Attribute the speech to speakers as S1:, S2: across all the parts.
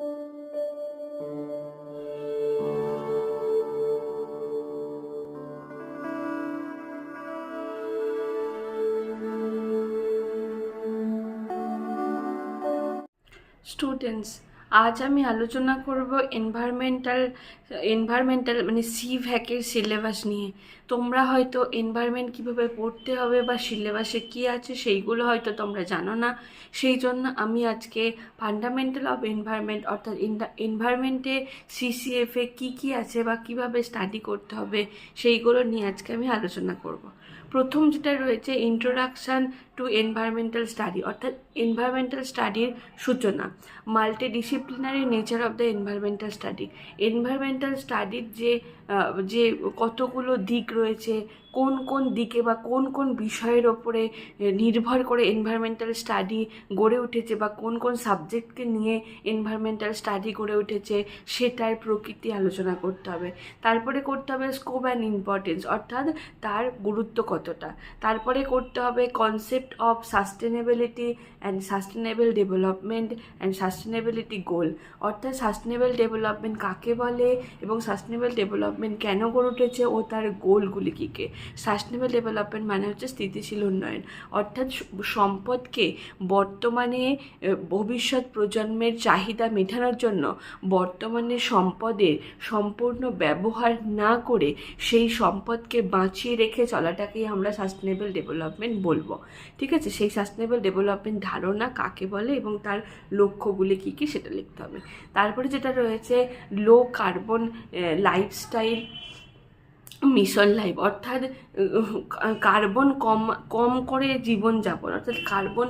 S1: Students, আজ আমি আলোচনা করব এনভায়রনমেন্টাল মানে সিভ্যাকের সিলেবাস নিয়ে। তোমরা হয়তো এনভায়রনমেন্ট কীভাবে পড়তে হবে বা সিলেবাসে কী আছে সেইগুলো হয়তো তোমরা জানো না। সেই জন্য আমি আজকে ফান্ডামেন্টাল অফ এনভায়রনমেন্ট অর্থাৎ এনভায়রনমেন্টে সিসিএফে কী কী আছে বা কীভাবে স্টাডি করতে হবে সেইগুলো নিয়ে আজকে আমি আলোচনা করব। প্রথম যেটা রয়েছে ইন্ট্রোডাকশান টু এনভায়রনমেন্টাল স্টাডি অর্থাৎ এনভায়রনমেন্টাল স্টাডির সূচনা। Multidisciplinary nature of the environmental study. Environmental স্টাডির যে কতগুলো দিক রয়েছে, কোন কোন দিকে বা কোন কোন বিষয়ের ওপরে নির্ভর করে এনভায়রনমেন্টাল স্টাডি গড়ে উঠেছে বা কোন কোন সাবজেক্টকে নিয়ে এনভায়রনমেন্টাল স্টাডি গড়ে উঠেছে সেটার প্রকৃতি আলোচনা করতে হবে। তারপরে করতে হবে স্কোপ অ্যান্ড ইম্পর্টেন্স অর্থাৎ তার গুরুত্ব কতটা। তারপরে করতে হবে concept of sustainability and sustainable development and sustainability goal অর্থাৎ সাস্টেনেবল ডেভেলপমেন্ট কাকে বলে এবং সাস্টেনেবল ডেভেলপমেন্ট কেন গড়ে উঠেছে ও তার গোলগুলি কী কী। সাস্টেনেবল ডেভেলপমেন্ট মানে হচ্ছে স্থিতিশীল উন্নয়ন অর্থাৎ সম্পদকে বর্তমানে ভবিষ্যৎ প্রজন্মের চাহিদা মেটানোর জন্য বর্তমানে সম্পদের সম্পূর্ণ ব্যবহার না করে সেই সম্পদকে বাঁচিয়ে রেখে চলাটাকেই আমরা সাস্টেনেবল ডেভেলপমেন্ট বলবো। ঠিক আছে, সেই সাস্টেনেবল ডেভেলপমেন্ট ধারণা কাকে বলে এবং তার লক্ষ্যগুলি কী কী সেটা লিখতে হবে। তারপরে যেটা রয়েছে লো কার্বন লাইফস্টাইল মিশন লাইফ অর্থাৎ কার্বন কম কম করে জীবনযাপন অর্থাৎ কার্বন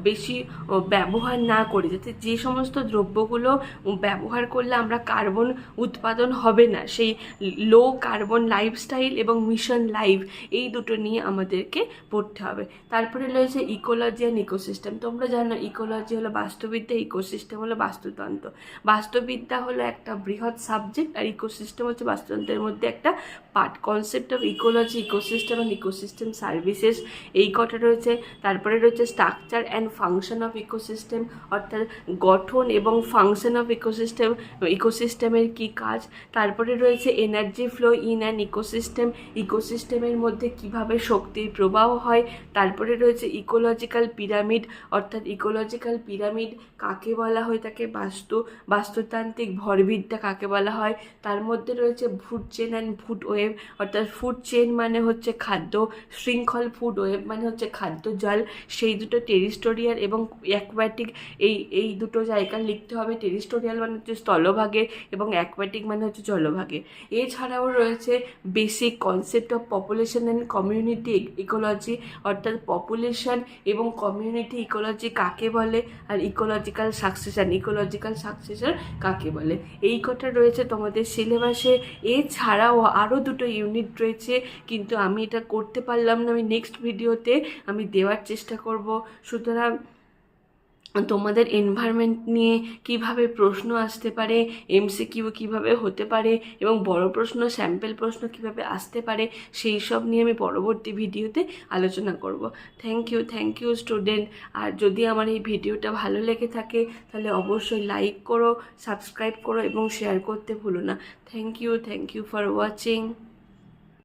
S1: বেশি ব্যবহার না করে, যাতে যে সমস্ত দ্রব্যগুলো ব্যবহার করলে আমরা কার্বন উৎপাদন হবে না, সেই লো কার্বন লাইফস্টাইল এবং মিশন লাইফ এই দুটো নিয়ে আমাদেরকে পড়তে হবে। তারপরে রয়েছে ইকোলজি অ্যান্ড ইকোসিস্টেম। তোমরা জানো ইকোলজি হলো বাস্তুবিদ্যা, ইকোসিস্টেম হলো বাস্তুতন্ত্র। বাস্তুবিদ্যা হলো একটা বৃহৎ সাবজেক্ট আর ইকোসিস্টেম হচ্ছে বাস্তুতন্ত্রের মধ্যে একটা part. Concept of ecology, ecosystem and ecosystem services এই কটা রয়েছে। তারপরে রয়েছে structure and function of ecosystem অর্থাৎ গঠন এবং ফাংশন অফ ইকোসিস্টেম, ইকোসিস্টেমের কী কাজ। তারপরে রয়েছে energy flow in an ecosystem, ইকোসিস্টেমের মধ্যে কিভাবে শক্তির প্রবাহ হয়। তারপরে রয়েছে ইকোলজিক্যাল পিরামিড অর্থাৎ ইকোলজিক্যাল পিরামিড কাকে বলা হয়, তাকে বাস্তুতান্ত্রিক ভরবিদ্যা কাকে বলা হয়। তার মধ্যে রয়েছে food chain and food web অর্থাৎ ফুড চেন মানে হচ্ছে খাদ্য শৃঙ্খল, ফুড ওয়েব মানে হচ্ছে খাদ্য জল। সেই দুটো টেরিস্টোরিয়াল এবং অ্যাকোয়াটিক এই দুটো জায়গা লিখতে হবে। টেরিস্টোরিয়াল মানে হচ্ছে স্থলভাগে এবং অ্যাকোয়াটিক মানে হচ্ছে জলভাগে। এছাড়াও রয়েছে basic concept of population and community ecology অর্থাৎ পপুলেশন এবং কমিউনিটি ইকোলজি কাকে বলে আর ইকোলজিক্যাল সাকসেশন কাকে বলে। এই কটা রয়েছে তোমাদের সিলেবাসে। এছাড়াও আরও দুটো ইউনিট রয়েছে কিন্তু আমি এটা করতে পারলাম না, আমি নেক্সট ভিডিওতে আমি দেওয়ার চেষ্টা করব। সুতরাং তোমাদের এনভায়রনমেন্ট নিয়ে কিভাবে প্রশ্ন আসতে পারে, এমসিকিউ কিভাবে হতে পারে এবং বড় প্রশ্ন স্যাম্পল প্রশ্ন কিভাবে আসতে পারে সেই সব নিয়ে আমি পরবর্তী ভিডিওতে আলোচনা করব। Thank you student. আর যদি আমার এই ভিডিওটা ভালো লেগে থাকে তাহলে অবশ্যই লাইক করো, সাবস্ক্রাইব করো এবং শেয়ার করতে ভুলো না। Thank you for watching.